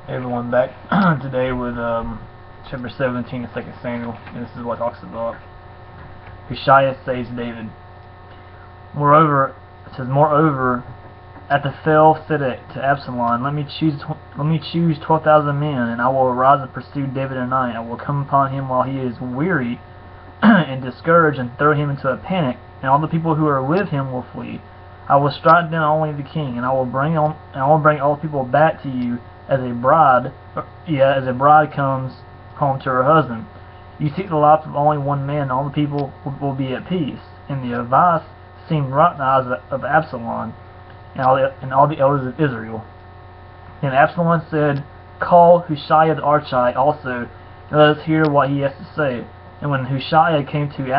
Hey everyone, back today with chapter 17 of 2 Samuel, and this is what it talks about. Hushai saves David. Moreover, it says, Moreover, Ahithophel said to Absalom, Let me choose 12,000 men, and I will arise and pursue David at night. I will come upon him while he is weary and discouraged, and throw him into a panic, and all the people who are with him will flee. I will strike down only the king, and I will bring all the people back to you as a bride comes home to her husband. You seek the life of only one man, and all the people will be at peace. And the advice seemed right in the eyes of Absalom and all the elders of Israel. Then Absalom said, Call Hushai the Archite also, and let us hear what he has to say. And when Hushai came to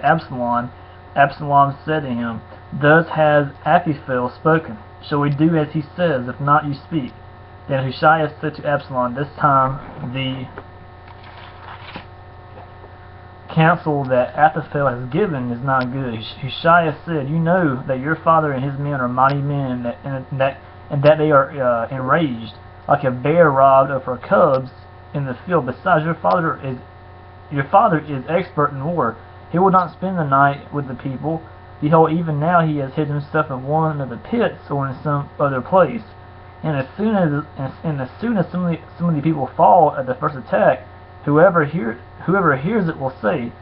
Absalom, Absalom said to him, Thus has Ahithophel spoken. Shall we do as he says? If not, you speak. Then Hushai said to Absalom, This time the counsel that Ahithophel has given is not good. Hushai said, You know that your father and his men are mighty men, and that they are enraged, like a bear robbed of her cubs in the field. Besides, your father is expert in war. He will not spend the night with the people. Behold, even now he has hid himself in one of the pits or in some other place. And as soon as some of the people fall at the first attack, whoever hears it will say,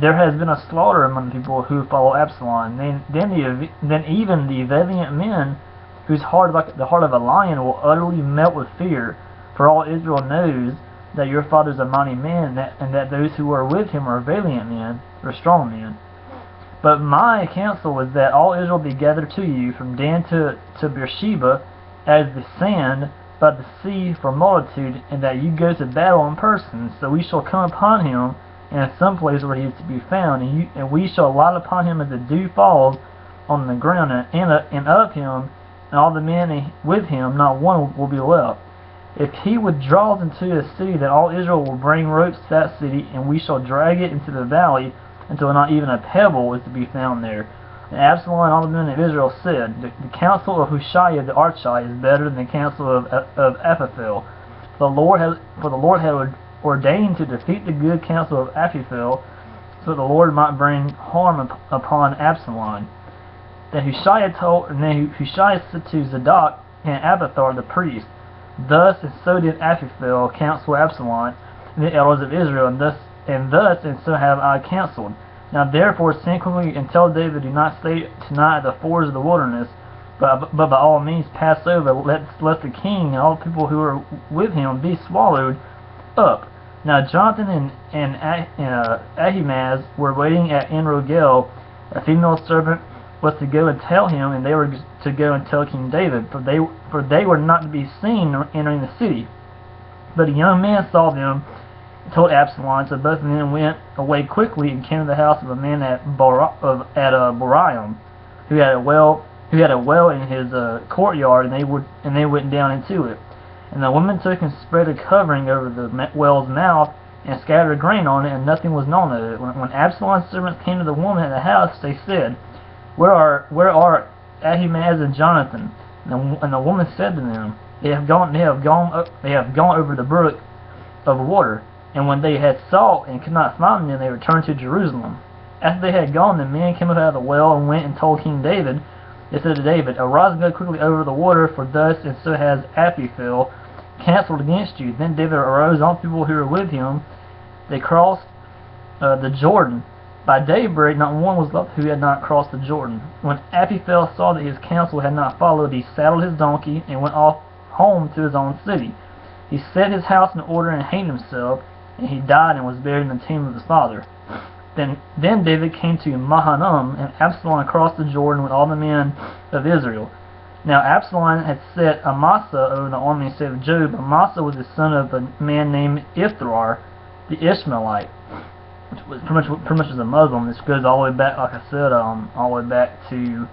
There has been a slaughter among the people who follow Absalom. Then even the valiant men, whose heart is like the heart of a lion, will utterly melt with fear. For all Israel knows that your father is a mighty man, and that those who are with him are valiant men, or strong men. But my counsel is that all Israel be gathered to you, from Dan to Beersheba, as the sand by the sea for multitude, and that you go to battle in person. So we shall come upon him in some place where he is to be found, and we shall light upon him as the dew falls on the ground, and of him and all the men with him not one will be left. If he withdraws into a city, then all Israel will bring ropes to that city, and we shall drag it into the valley until not even a pebble is to be found there. And Absalom and all the men of Israel said, The counsel of Hushai the Archite is better than the counsel of Ahithophel. For the Lord had ordained to defeat the good counsel of Ahithophel, so that the Lord might bring harm upon Absalom. Then Hushai said to Zadok and Abiathar the priest, Thus and so did Ahithophel counsel Absalom and the elders of Israel, and so have I counseled. Now therefore send quickly and tell David, Do not stay tonight at the fords of the wilderness, but by all means pass over, let the king and all the people who are with him be swallowed up. Now Jonathan and Ahimaaz were waiting at En-Rogel. A female servant was to go and tell him, and they were to go and tell King David, for they were not to be seen entering the city. But a young man saw them, told Absalom, so both men went away quickly and came to the house of a man at Borium, who had a well in his courtyard, and they went down into it. And the woman took and spread a covering over the well's mouth and scattered grain on it, and nothing was known of it. When Absalom's servants came to the woman at the house, they said, Where are Ahimaaz and Jonathan? And the woman said to them, They have gone over the brook of water. And when they had sought and could not find them, they returned to Jerusalem. After they had gone, the men came up out of the well and went and told King David. They said to David, Arise and go quickly over the water, for thus and so has Ahithophel counseled against you. Then David arose, all the people who were with him. They crossed the Jordan. By daybreak, not one was left who had not crossed the Jordan. When Ahithophel saw that his counsel had not followed, he saddled his donkey and went off home to his own city. He set his house in order and hanged himself, and he died and was buried in the tomb of his father. Then David came to Mahanaim, and Absalom crossed the Jordan with all the men of Israel. Now Absalom had set Amasa over the army instead of Joab. Amasa was the son of a man named Ithrar, the Ishmaelite, which was pretty much was a Muslim. This goes all the way back, like I said, all the way back to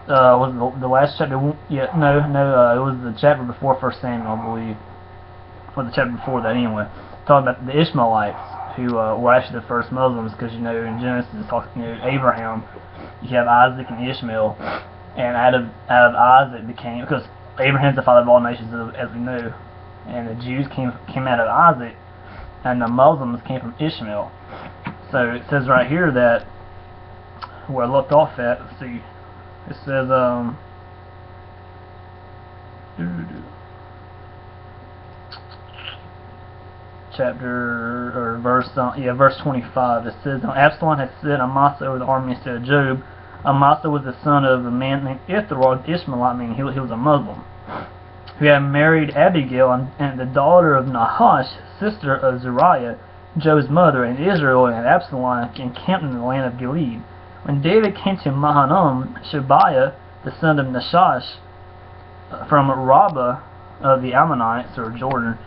was the last chapter? Yeah, no, it was the chapter before 1 Samuel, I believe, or the chapter before that anyway. Talking about the Ishmaelites, who were actually the first Muslims, because in Genesis it talks, Abraham, you have Isaac and Ishmael, and out of Isaac became, because Abraham's the father of all nations, as we know, and the Jews came out of Isaac, and the Muslims came from Ishmael. So it says right here that where I looked off at, let's see, it says verse 25. It says, Absalom had set Amasa over the army instead of Job. Amasa was the son of a man named Ithra, the Ishmaelite, meaning he was a Muslim, who had married Abigail, and the daughter of Nahash, sister of Zariah, Job's mother. And Israel and Absalom encamped in the land of Gilead. When David came to Mahanaim, Shebiah, the son of Nashash, from Rabbah of the Ammonites, or Jordan,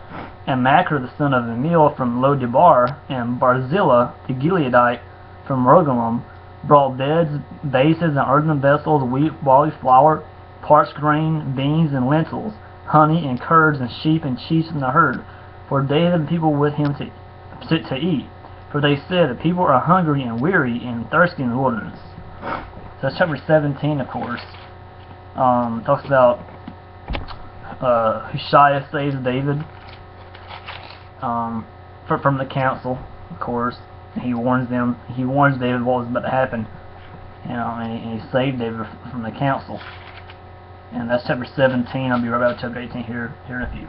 and Machir, the son of Emil, from Lo-debar, and Barzillai, the Gileadite, from Rogelim, brought beds, bases, and earthen vessels, wheat, barley, flour, parched grain, beans, and lentils, honey, and curds, and sheep, and chiefs in the herd, for David and the people with him to eat. For they said, the people are hungry and weary and thirsty in the wilderness. So that's chapter 17, of course. Talks about Hushai saves David from the council, of course. He warns David what was about to happen, and he saved David from the council. And that's chapter 17. I'll be right back with chapter 18 here in a few.